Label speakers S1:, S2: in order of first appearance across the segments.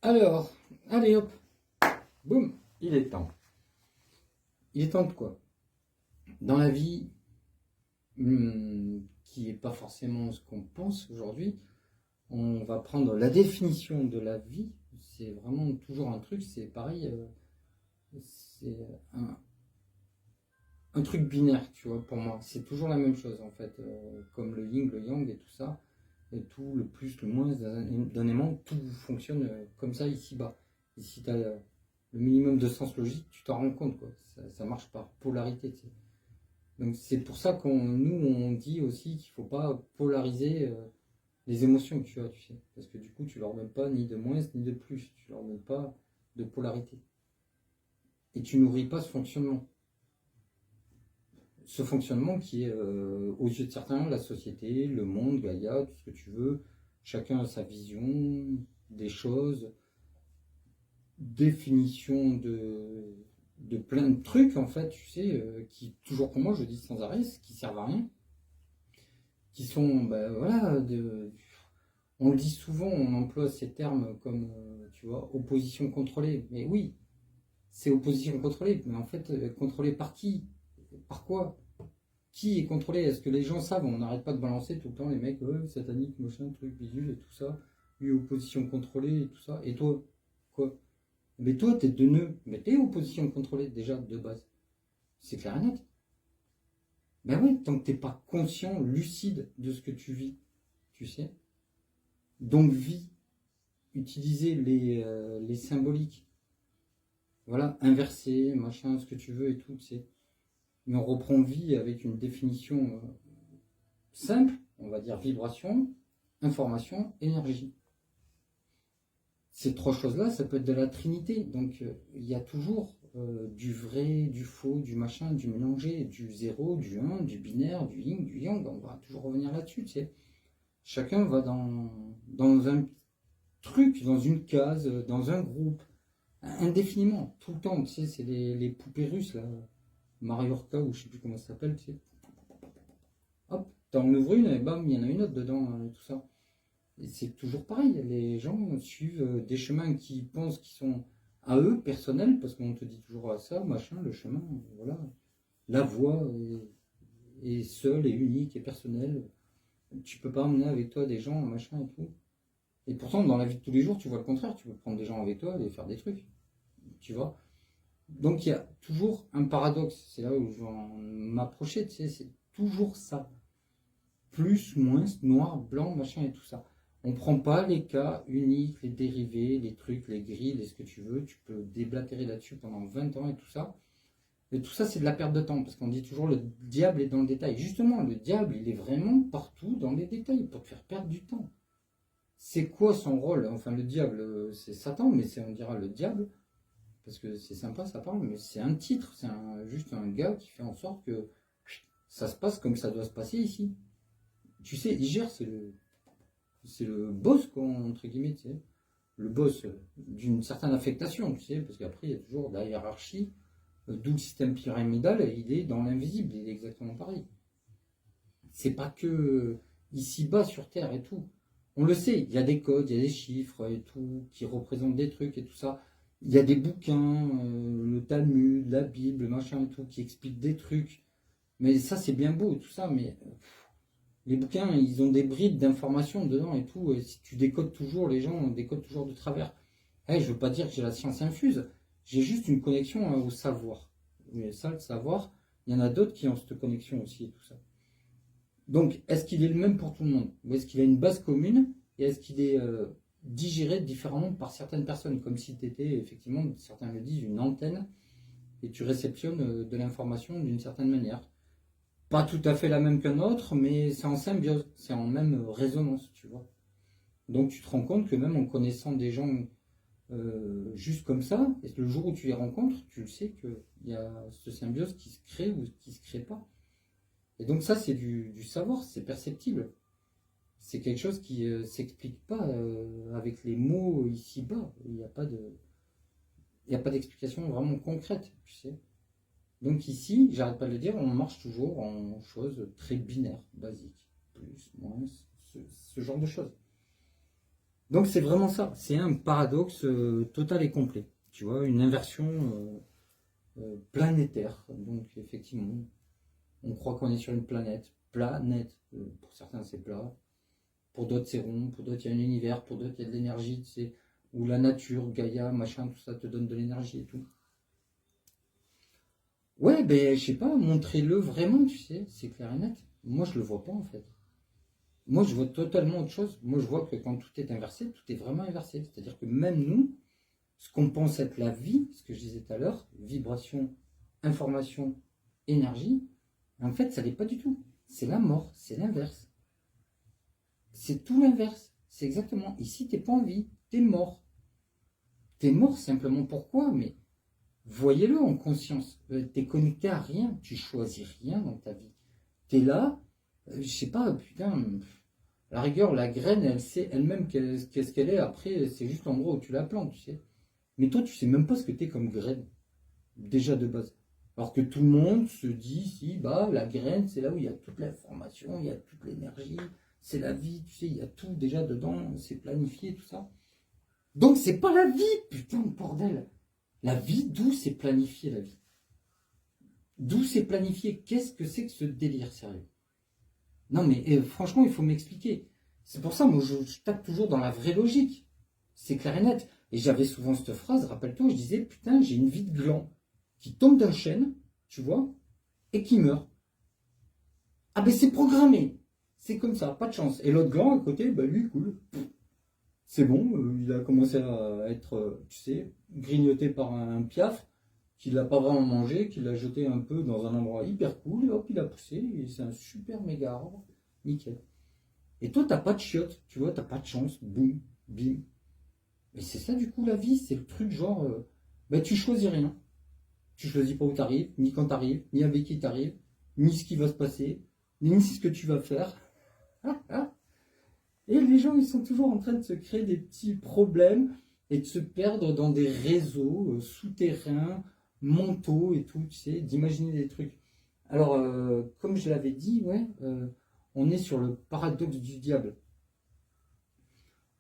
S1: Alors, allez hop, boum, il est temps. Il est temps de quoi? Dans la vie, qui n'est pas forcément ce qu'on pense aujourd'hui, on va prendre la définition de la vie. C'est vraiment toujours un truc, c'est pareil, c'est un truc binaire, tu vois, pour moi. C'est toujours la même chose, en fait, comme le yin, le yang et tout ça. Et tout, le plus, le moins d'un aimant, tout fonctionne comme ça ici-bas. Et si tu as le minimum de sens logique, tu t'en rends compte, quoi. Ça marche par polarité, tu sais. Donc c'est pour ça nous, on dit aussi qu'il ne faut pas polariser les émotions que tu as, tu sais. Parce que du coup, tu leur donnes pas ni de moins ni de plus. Tu leur donnes pas de polarité. Et tu nourris pas ce fonctionnement. Ce fonctionnement qui est, aux yeux de certains, la société, le monde, Gaïa, tout ce que tu veux. Chacun a sa vision des choses, définition de plein de trucs, en fait, tu sais, qui, toujours pour moi, je dis sans arrêt, qui servent à rien, qui sont, ben voilà, on le dit souvent, on emploie ces termes comme, tu vois, opposition contrôlée. Mais oui, c'est opposition contrôlée, mais en fait, contrôlée par qui? Par quoi? Qui est contrôlé? Est-ce que les gens savent? On n'arrête pas de balancer tout le temps les mecs, satanique, machin, truc, bidule et tout ça, lui, opposition contrôlée et tout ça. Et toi, quoi? Mais toi, t'es de nœud, mais t'es opposition contrôlée déjà de base. C'est clair et net. Ben oui, tant que t'es pas conscient, lucide de ce que tu vis, tu sais. Donc vis, utiliser les symboliques. Voilà, inverser, machin, ce que tu veux et tout, tu sais. Mais on reprend vie avec une définition simple, on va dire vibration, information, énergie. Ces trois choses-là, ça peut être de la trinité. Donc il y a toujours du vrai, du faux, du machin, du mélangé, du zéro, du un, du binaire, du yin, du yang. On va toujours revenir là-dessus, tu sais. Chacun va dans un truc, dans une case, dans un groupe, indéfiniment, tout le temps. Tu sais, c'est les poupées russes, là. Mariorca, ou je sais plus comment ça s'appelle, tu sais. Hop, t'en ouvres une et bam, il y en a une autre dedans, tout ça. Et c'est toujours pareil, les gens suivent des chemins qui pensent qu'ils sont à eux, personnels, parce qu'on te dit toujours à ça, machin, le chemin, voilà. La voie est seule et unique et personnelle. Tu peux pas emmener avec toi des gens, machin et tout. Et pourtant, dans la vie de tous les jours, tu vois le contraire. Tu peux prendre des gens avec toi et faire des trucs. Tu vois. Donc il y a toujours un paradoxe. C'est là où je vais m'approcher. Tu sais, c'est toujours ça. Plus, moins, noir, blanc, machin et tout ça. On prend pas les cas uniques, les dérivés, les trucs, les grilles, les ce que tu veux. Tu peux déblatérer là-dessus pendant 20 ans et tout ça. Et tout ça, c'est de la perte de temps. Parce qu'on dit toujours le diable est dans le détail. Justement, le diable, il est vraiment partout dans les détails pour te faire perdre du temps. C'est quoi son rôle? Enfin, le diable, c'est Satan, mais on dira le diable, parce que c'est sympa, ça parle, mais c'est un titre, c'est juste un gars qui fait en sorte que ça se passe comme ça doit se passer ici. Tu sais, il gère, c'est le boss, quoi, entre guillemets, tu sais. Le boss d'une certaine affectation, tu sais, parce qu'après, il y a toujours la hiérarchie, d'où le système pyramidal, il est dans l'invisible, il est exactement pareil. C'est pas que ici-bas sur Terre et tout. On le sait, il y a des codes, il y a des chiffres et tout, qui représentent des trucs et tout ça. Il y a des bouquins, le Talmud, la Bible, machin et tout, qui expliquent des trucs. Mais ça, c'est bien beau et tout ça, mais les bouquins, ils ont des bribes d'informations dedans et tout. Et si tu décodes toujours, les gens décodent toujours de travers. Hey, je veux pas dire que j'ai la science infuse, j'ai juste une connexion au savoir. Mais ça, le savoir, il y en a d'autres qui ont cette connexion aussi et tout ça. Donc, est-ce qu'il est le même pour tout le monde? Ou est-ce qu'il a une base commune? Et est-ce qu'il est digéré différemment par certaines personnes? Comme si tu étais, effectivement, certains le disent, une antenne, et tu réceptionnes de l'information d'une certaine manière. Pas tout à fait la même qu'un autre, mais c'est en symbiose, c'est en même résonance, tu vois. Donc tu te rends compte que même en connaissant des gens juste comme ça, et le jour où tu les rencontres, tu le sais qu'il y a ce symbiose qui se crée ou qui se crée pas. Et donc ça, c'est du savoir, c'est perceptible. C'est quelque chose qui s'explique pas avec les mots ici-bas. Il n'y a pas d'explication vraiment concrète, tu sais. Donc ici, j'arrête pas de le dire, on marche toujours en choses très binaires, basiques. Plus, moins, ce genre de choses. Donc c'est vraiment ça, c'est un paradoxe total et complet. Tu vois, une inversion planétaire. Donc effectivement, on croit qu'on est sur une planète. Pour certains c'est plat, pour d'autres c'est rond, pour d'autres il y a un univers, pour d'autres il y a de l'énergie, tu sais, où la nature, Gaïa, machin, tout ça te donne de l'énergie et tout. Ouais, ben je sais pas, montrez-le vraiment, tu sais, c'est clair et net. Moi je le vois pas en fait. Moi je vois totalement autre chose. Moi je vois que quand tout est inversé, tout est vraiment inversé. C'est-à-dire que même nous, ce qu'on pense être la vie, ce que je disais tout à l'heure, vibration, information, énergie, en fait ça n'est pas du tout. C'est la mort, c'est l'inverse. C'est tout l'inverse. C'est exactement. Ici, t'es pas en vie, t'es mort. T'es mort simplement pourquoi? Mais voyez-le en conscience. T'es connecté à rien. Tu choisis rien dans ta vie. T'es là, je sais pas, putain. À la rigueur, la graine, elle sait elle-même qu'est-ce qu'elle est. Après, c'est juste l'endroit où tu la plantes, tu sais. Mais toi, tu sais même pas ce que t'es comme graine, déjà de base. Alors que tout le monde se dit, si, bah, la graine, c'est là où il y a toute l'information, il y a toute l'énergie, c'est la vie, tu sais, il y a tout déjà dedans, c'est planifié, tout ça. Donc c'est pas la vie, putain de bordel. La vie, d'où c'est planifié la vie? D'où c'est planifié? Qu'est-ce que c'est que ce délire sérieux? Non mais franchement, il faut m'expliquer. C'est pour ça, moi, je tape toujours dans la vraie logique. C'est clair et net. Et j'avais souvent cette phrase, rappelle-toi, je disais, putain, j'ai une vie de gland qui tombe d'un chêne, tu vois, et qui meurt. Ah ben c'est programmé. C'est comme ça, pas de chance. Et l'autre gland à côté, bah lui, cool. C'est bon, il a commencé à être, tu sais, grignoté par un piafre, qu'il n'a pas vraiment mangé, qu'il a jeté un peu dans un endroit hyper cool, et hop, il a poussé, et c'est un super méga arbre, nickel. Et toi, t'as pas de chiotte, tu vois, t'as pas de chance, boum, bim. Mais c'est ça du coup la vie, c'est le truc genre, bah tu choisis rien. Tu choisis pas où t'arrives, ni quand t'arrives, ni avec qui t'arrives, ni ce qui va se passer, ni ce que tu vas faire. Et les gens, ils sont toujours en train de se créer des petits problèmes et de se perdre dans des réseaux souterrains, mentaux et tout, tu sais, d'imaginer des trucs. Alors, comme je l'avais dit, ouais, on est sur le paradoxe du diable.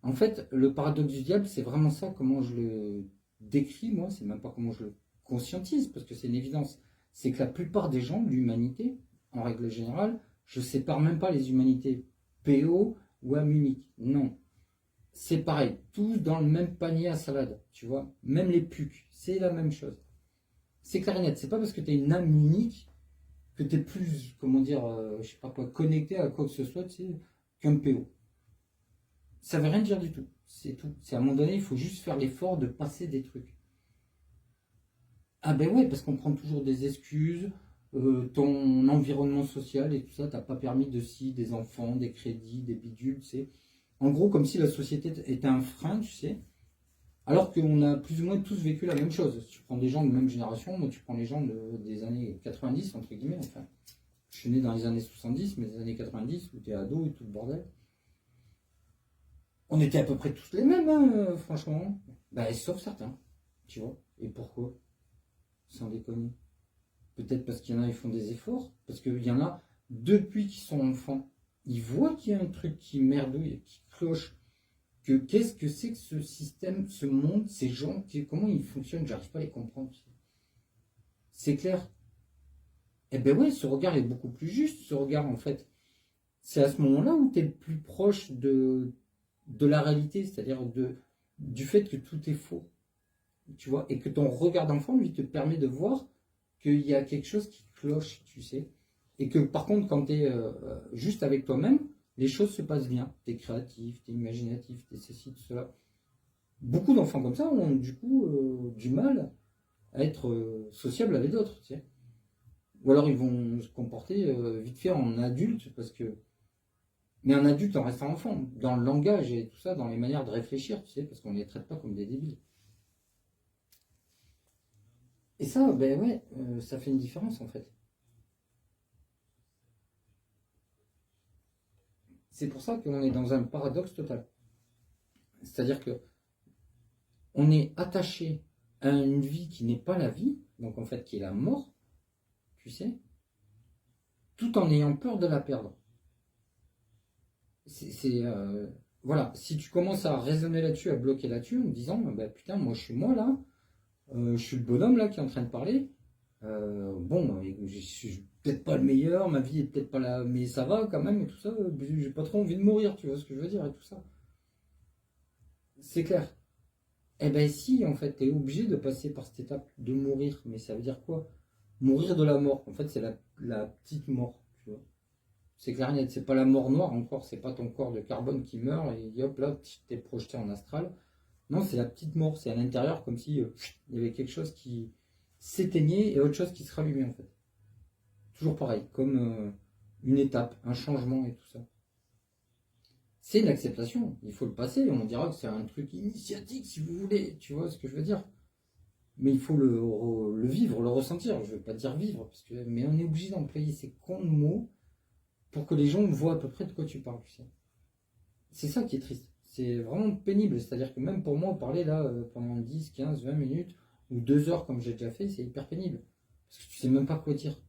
S1: En fait, le paradoxe du diable, c'est vraiment ça, comment je le décris, moi, c'est même pas comment je le conscientise, parce que c'est une évidence. C'est que la plupart des gens, l'humanité, en règle générale, je sépare même pas les humanités PO ou amuniques. Non, c'est pareil, tous dans le même panier à salade, tu vois. Même les pucs, c'est la même chose. C'est clair et net, c'est pas parce que tu es une âme unique que tu es plus, comment dire, je sais pas quoi, connecté à quoi que ce soit, tu sais, qu'un PO. Ça veut rien dire du tout, c'est tout. C'est à un moment donné, il faut juste faire l'effort de passer des trucs. Ah ben ouais, parce qu'on prend toujours des excuses, ton environnement social et tout ça, t'as pas permis de si, des enfants, des crédits, des bidules, tu sais. En gros, comme si la société était un frein, tu sais. Alors qu'on a plus ou moins tous vécu la même chose. Si tu prends des gens de même génération, moi tu prends les gens des années 90, entre guillemets, enfin, je suis né dans les années 70, mais les années 90, où t'es ado et tout le bordel. On était à peu près tous les mêmes, hein, franchement. Bah, sauf certains, tu vois. Et pourquoi? Sans déconner. Peut-être parce qu'il y en a, ils font des efforts. Parce qu'il y en a, depuis qu'ils sont enfants, ils voient qu'il y a un truc qui merdouille, qui cloche. Que qu'est-ce que c'est que ce système, ce monde, ces gens, comment ils fonctionnent, j'arrive pas à les comprendre. C'est clair. Eh ben ouais, ce regard est beaucoup plus juste, ce regard en fait. C'est à ce moment-là où tu es le plus proche de la réalité, c'est-à-dire du fait que tout est faux. Tu vois, et que ton regard d'enfant, lui, te permet de voir qu'il y a quelque chose qui cloche, tu sais. Et que par contre, quand tu es juste avec toi-même, les choses se passent bien. Tu es créatif, tu es imaginatif, tu es ceci, tout cela. Beaucoup d'enfants comme ça ont du coup du mal à être sociables avec d'autres, tu sais. Ou alors ils vont se comporter vite fait en adulte, parce que. Mais un adulte en restant enfant, dans le langage et tout ça, dans les manières de réfléchir, tu sais, parce qu'on ne les traite pas comme des débiles. Et ça, ben ouais, ça fait une différence en fait. C'est pour ça qu'on est dans un paradoxe total. C'est-à-dire que on est attaché à une vie qui n'est pas la vie, donc en fait qui est la mort, tu sais, tout en ayant peur de la perdre. C'est voilà, si tu commences à raisonner là-dessus, à bloquer là-dessus, en te disant, bah putain, moi je suis moi là, je suis le bonhomme là qui est en train de parler. Bon, je suis peut-être pas le meilleur, ma vie est peut-être pas là, mais ça va quand même et tout ça. J'ai pas trop envie de mourir, tu vois ce que je veux dire et tout ça. C'est clair. Eh ben si, en fait, t'es obligé de passer par cette étape de mourir. Mais ça veut dire quoi? Mourir de la mort. En fait, c'est la petite mort, tu vois. C'est clair et net. C'est pas la mort noire encore. C'est pas ton corps de carbone qui meurt et hop là, tu t'es projeté en astral. Non, c'est la petite mort. C'est à l'intérieur comme si il y avait quelque chose qui s'éteignait et autre chose qui se rallumait en fait. Toujours pareil, comme une étape, un changement et tout ça. C'est l'acceptation. Il faut le passer. On dira que c'est un truc initiatique si vous voulez. Tu vois ce que je veux dire? Mais il faut le vivre, le ressentir. Je ne veux pas dire vivre, mais on est obligé d'employer ces cons de mots pour que les gens voient à peu près de quoi tu parles. Tu sais. C'est ça qui est triste. C'est vraiment pénible. C'est-à-dire que même pour moi, parler là pendant 10, 15, 20 minutes ou 2 heures comme j'ai déjà fait, c'est hyper pénible. Parce que tu sais même pas quoi dire.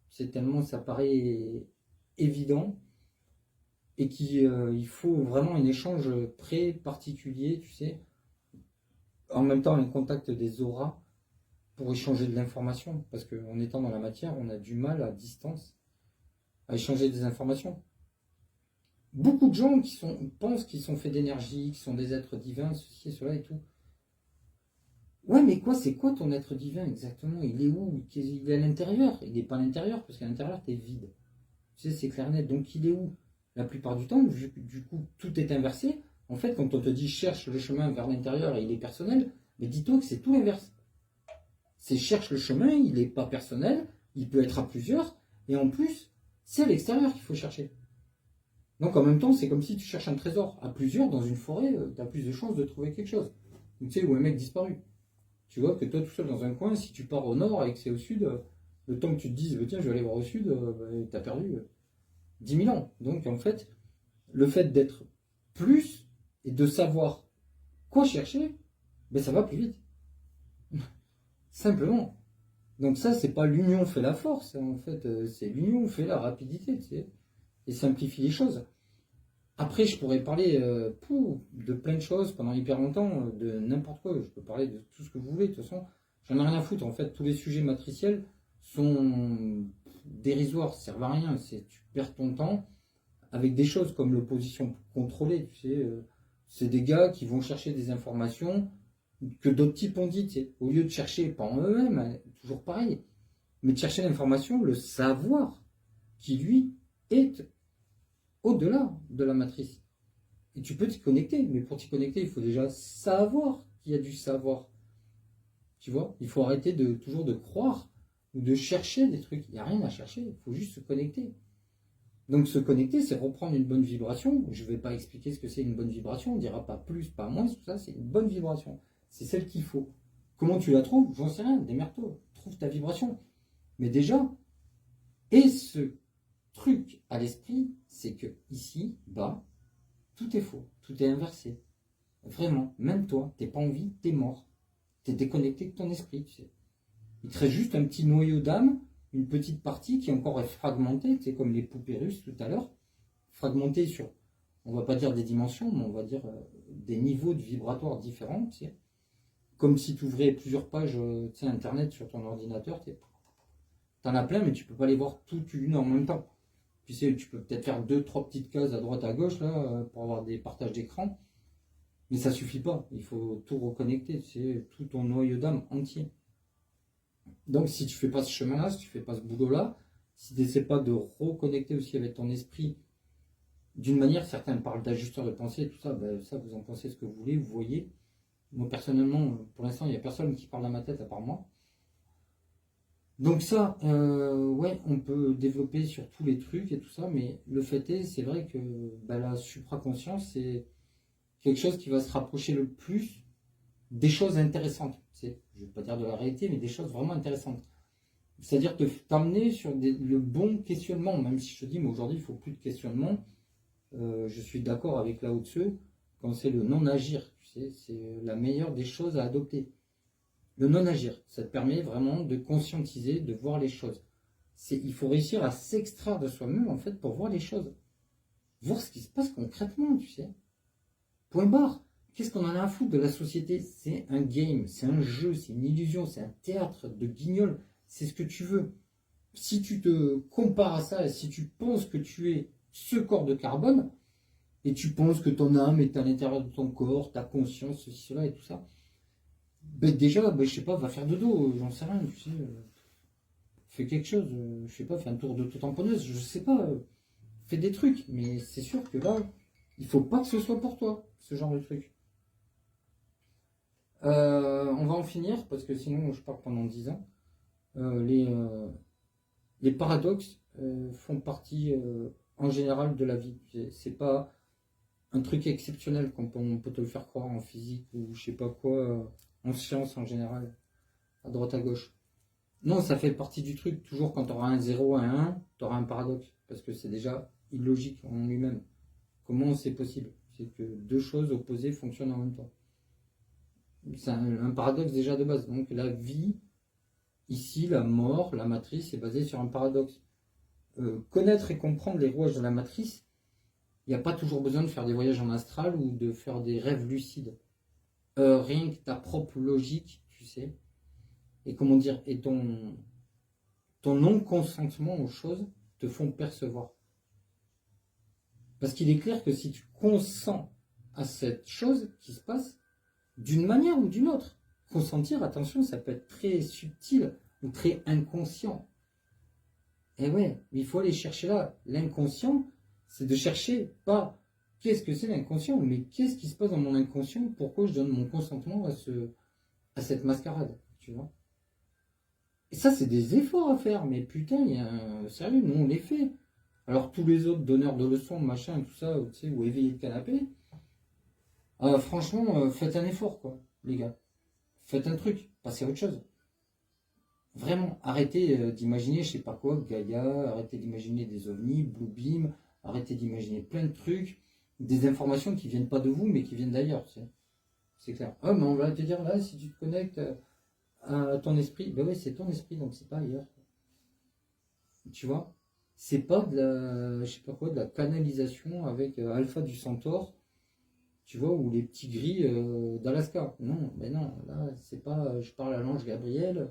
S1: C'est tellement, ça paraît évident et qu'il faut vraiment un échange très particulier, tu sais. En même temps, un contact des auras pour échanger de l'information. Parce qu'en étant dans la matière, on a du mal à distance à échanger des informations. Beaucoup de gens pensent qu'ils sont faits d'énergie, qu'ils sont des êtres divins, ceci et cela et tout. Ouais, mais quoi, c'est quoi ton être divin exactement? Il est où? Il est à l'intérieur. Il n'est pas à l'intérieur, parce qu'à l'intérieur, tu es vide. Tu sais, c'est clair net. Donc il est où? La plupart du temps, du coup, tout est inversé. En fait, quand on te dit cherche le chemin vers l'intérieur et il est personnel, mais dis-toi que c'est tout l'inverse. C'est cherche le chemin, il n'est pas personnel, il peut être à plusieurs, et en plus, c'est à l'extérieur qu'il faut chercher. Donc en même temps, c'est comme si tu cherches un trésor. À plusieurs, dans une forêt, tu as plus de chances de trouver quelque chose. Donc, tu sais, où un mec disparu. Tu vois que toi tout seul dans un coin, si tu pars au nord et que c'est au sud, le temps que tu te dises, tiens, je vais aller voir au sud, tu as perdu 10 000 ans. Donc en fait, le fait d'être plus et de savoir quoi chercher, ben, ça va plus vite. Simplement. Donc ça, c'est pas l'union fait la force, hein, en fait, c'est l'union fait la rapidité, tu sais, et simplifie les choses. Après, je pourrais parler de plein de choses pendant hyper longtemps, de n'importe quoi. Je peux parler de tout ce que vous voulez. De toute façon, j'en ai rien à foutre. En fait, tous les sujets matriciels sont dérisoires, servent à rien. Tu perds ton temps avec des choses comme l'opposition contrôlée. Tu sais, c'est des gars qui vont chercher des informations que d'autres types ont dit. Tu sais, au lieu de chercher, pas en eux-mêmes, hein, toujours pareil, mais de chercher l'information, le savoir qui lui est au-delà de la matrice. Et tu peux t'y connecter, mais pour t'y connecter, il faut déjà savoir qu'il y a du savoir. Tu vois, il faut arrêter toujours de croire ou de chercher des trucs. Il n'y a rien à chercher, il faut juste se connecter. Donc se connecter, c'est reprendre une bonne vibration. Je ne vais pas expliquer ce que c'est une bonne vibration, on ne dira pas plus, pas moins, tout ça, c'est une bonne vibration. C'est celle qu'il faut. Comment tu la trouves? J'en sais rien, démerde-toi, trouve ta vibration. Mais déjà, et ce truc à l'esprit, c'est que ici, bas, tout est faux, tout est inversé. Vraiment, même toi, t'es pas en vie, t'es mort. T'es déconnecté de ton esprit, tu sais. Il te reste juste un petit noyau d'âme, une petite partie qui encore est fragmentée, c'est comme les poupées russes tout à l'heure, fragmentée sur, on va pas dire des dimensions, mais on va dire des niveaux de vibratoires différents, tu sais. Comme si tu ouvrais plusieurs pages, tu sais, internet sur ton ordinateur, t'en as plein, mais tu peux pas les voir toutes une en même temps. Tu sais, tu peux peut-être faire 2, 3 petites cases à droite à gauche là pour avoir des partages d'écran, mais ça suffit pas. Il faut tout reconnecter, c'est tout ton noyau d'âme entier. Donc si tu fais pas ce chemin-là, si tu fais pas ce boulot-là, si tu n'essaies pas de reconnecter aussi avec ton esprit d'une manière, certains parlent d'ajusteur de pensée et tout ça, ben, ça vous en pensez ce que vous voulez, vous voyez. Moi personnellement, pour l'instant, il n'y a personne qui parle dans ma tête à part moi. Donc ça, ouais, on peut développer sur tous les trucs et tout ça, mais le fait est, c'est vrai que bah, la supraconscience, c'est quelque chose qui va se rapprocher le plus des choses intéressantes. Je ne vais pas dire de la réalité, mais des choses vraiment intéressantes. C'est-à-dire t'amener sur le bon questionnement, même si je te dis, mais aujourd'hui, il ne faut plus de questionnement. Je suis d'accord avec Lao Tzu, quand c'est le non-agir, tu sais, c'est la meilleure des choses à adopter. Le non-agir, ça te permet vraiment de conscientiser, de voir les choses. Il faut réussir à s'extraire de soi-même, en fait, pour voir les choses. Voir ce qui se passe concrètement, tu sais. Point barre. Qu'est-ce qu'on en a à foutre de la société? C'est un game, c'est un jeu, c'est une illusion, c'est un théâtre de guignol, c'est ce que tu veux. Si tu te compares à ça, et si tu penses que tu es ce corps de carbone, et tu penses que ton âme est à l'intérieur de ton corps, ta conscience, ceci, cela et tout ça, ben déjà, ben je sais pas, va faire dodo, j'en sais rien, tu sais. Fais quelque chose, je sais pas, fais un tour d'auto-tamponneuse, je sais pas, fais des trucs, mais c'est sûr que là, il faut pas que ce soit pour toi, ce genre de truc. On va en finir, parce que sinon je parle pendant 10 ans. Euh, les, euh, les paradoxes font partie en général de la vie. C'est pas un truc exceptionnel comme on peut te le faire croire en physique ou je sais pas quoi, en sciences en général, à droite à gauche. Non, ça fait partie du truc. Toujours quand tu auras un 0 et un 1, tu auras un paradoxe. Parce que c'est déjà illogique en lui-même. Comment c'est possible? C'est que deux choses opposées fonctionnent en même temps. C'est un paradoxe déjà de base. Donc la vie, ici, la mort, la matrice est basée sur un paradoxe. Connaître et comprendre les rouages de la matrice, il n'y a pas toujours besoin de faire des voyages en astral ou de faire des rêves lucides. Rien que ta propre logique, tu sais, et comment dire, et ton non-consentement aux choses te font percevoir. Parce qu'il est clair que si tu consens à cette chose qui se passe, d'une manière ou d'une autre, consentir, attention, ça peut être très subtil ou très inconscient. Et ouais, il faut aller chercher là. L'inconscient, c'est de chercher pas qu'est-ce que c'est l'inconscient, mais qu'est-ce qui se passe dans mon inconscient, pourquoi je donne mon consentement à cette mascarade, tu vois. Et ça, c'est des efforts à faire, mais putain, sérieux, nous on les fait. Alors tous les autres donneurs de leçons, machin, tout ça, tu sais, ou éveillés de canapé, franchement, faites un effort, quoi, les gars. Faites un truc, passez à autre chose. Vraiment, arrêtez d'imaginer, je sais pas quoi, Gaïa, arrêtez d'imaginer des ovnis, Bluebeam, arrêtez d'imaginer plein de trucs, des informations qui viennent pas de vous, mais qui viennent d'ailleurs, tu sais. C'est clair. Ah, mais on va te dire là, si tu te connectes à ton esprit, ben oui, c'est ton esprit, donc c'est pas ailleurs. Tu vois? C'est pas de la, je sais pas quoi, de la canalisation avec Alpha du Centaure, tu vois, ou les petits gris d'Alaska. Non, mais non, là, c'est pas, je parle à l'ange Gabriel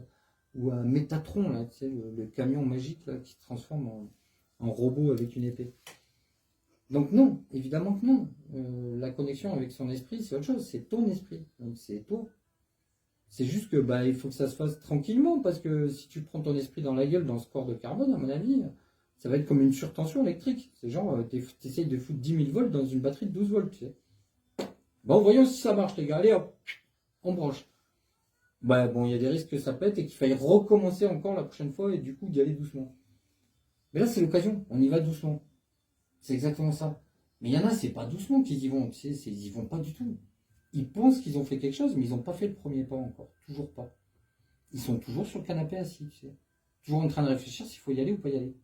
S1: ou à Métatron, là, tu sais, le camion magique là, qui se transforme en robot avec une épée. Donc non, évidemment que non. La connexion avec son esprit, c'est autre chose, c'est ton esprit, donc c'est toi. C'est juste que bah, il faut que ça se fasse tranquillement, parce que si tu prends ton esprit dans la gueule dans ce corps de carbone, à mon avis, ça va être comme une surtension électrique. C'est genre, t'essayes de foutre 10 000 volts dans une batterie de 12 volts, tu sais. Bon, voyons si ça marche, les gars. Allez, hop, on branche. Bah bon, il y a des risques que ça pète et qu'il faille recommencer encore la prochaine fois et du coup d'y aller doucement. Mais là, c'est l'occasion, on y va doucement. C'est exactement ça. Mais il y en a, c'est pas doucement qu'ils y vont, tu sais, ils y vont pas du tout. Ils pensent qu'ils ont fait quelque chose, mais ils n'ont pas fait le premier pas encore. Toujours pas. Ils sont toujours sur le canapé assis, tu sais. Toujours en train de réfléchir s'il faut y aller ou pas y aller.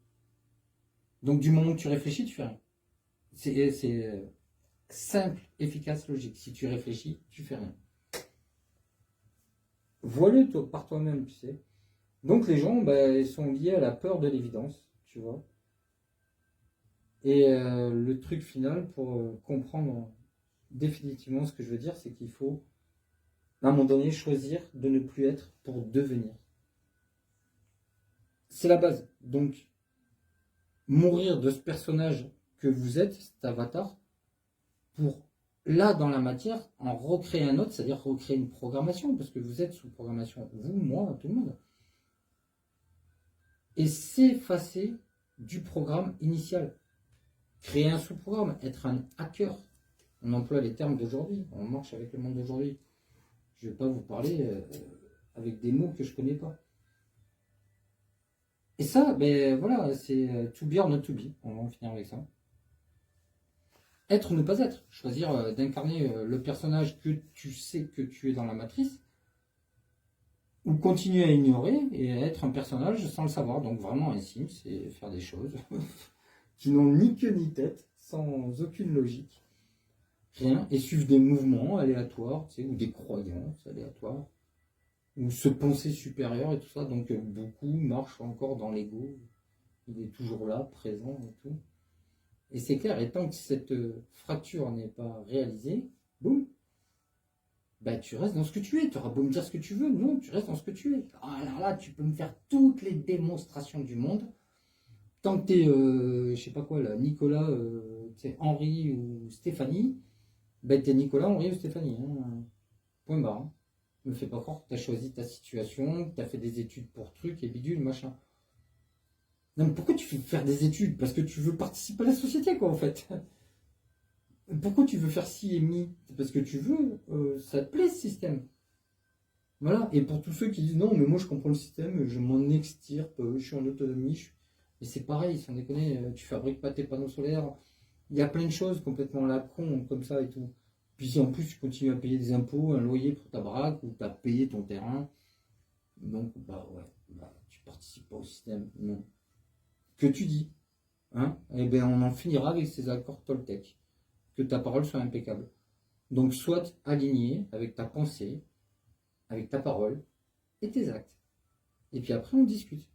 S1: Donc du moment que tu réfléchis, tu fais rien. C'est simple, efficace, logique. Si tu réfléchis, tu fais rien. Vois-le par toi-même, tu sais. Donc les gens, bah, ils sont liés à la peur de l'évidence, tu vois. Et le truc final pour comprendre définitivement ce que je veux dire, c'est qu'il faut à un moment donné choisir de ne plus être pour devenir. C'est la base. Donc mourir de ce personnage que vous êtes, cet avatar, pour là dans la matière en recréer un autre, c'est-à-dire recréer une programmation, parce que vous êtes sous programmation, vous, moi, tout le monde. Et s'effacer du programme initial. Créer un sous-programme, être un hacker. On emploie les termes d'aujourd'hui, on marche avec le monde d'aujourd'hui. Je ne vais pas vous parler avec des mots que je ne connais pas. Et ça, ben voilà, c'est to be or not to be. On va en finir avec ça. Être ou ne pas être. Choisir d'incarner le personnage que tu sais que tu es dans la matrice. Ou continuer à ignorer et être un personnage sans le savoir. Donc vraiment un sim, c'est faire des choses qui n'ont ni queue ni tête, sans aucune logique. Rien. Et suivre des mouvements aléatoires, tu sais, ou des croyances aléatoires. Ou se penser supérieur et tout ça. Donc beaucoup marchent encore dans l'ego. Il est toujours là, présent et tout. Et c'est clair, et tant que cette fracture n'est pas réalisée, Boum. Bah, tu restes dans ce que tu es. Tu auras beau me dire ce que tu veux. Non, tu restes dans ce que tu es. Alors là, tu peux me faire toutes les démonstrations du monde. Tant que t'es, je sais pas quoi, là, Nicolas, Henri ou Stéphanie, ben t'es Nicolas, Henri ou Stéphanie. Hein. Point barre. Hein. Me fais pas croire que t'as choisi ta situation, que t'as fait des études pour trucs et bidule, machin. Non, mais pourquoi tu veux faire des études? Parce que tu veux participer à la société, quoi, en fait. Pourquoi tu veux faire ci et mi? Parce que tu veux, ça te plaît ce système. Voilà. Et pour tous ceux qui disent non, mais moi je comprends le système, je m'en extirpe, je suis en autonomie, mais c'est pareil, sans déconner, tu fabriques pas tes panneaux solaires, il y a plein de choses complètement à la con comme ça et tout. Puis si en plus tu continues à payer des impôts, un loyer pour ta baraque, ou tu as payé ton terrain, donc bah ouais, bah, tu participes pas au système, non. Que tu dis, hein? Eh bien on en finira avec ces accords Toltec. Que ta parole soit impeccable. Donc sois aligné avec ta pensée, avec ta parole et tes actes. Et puis après on discute.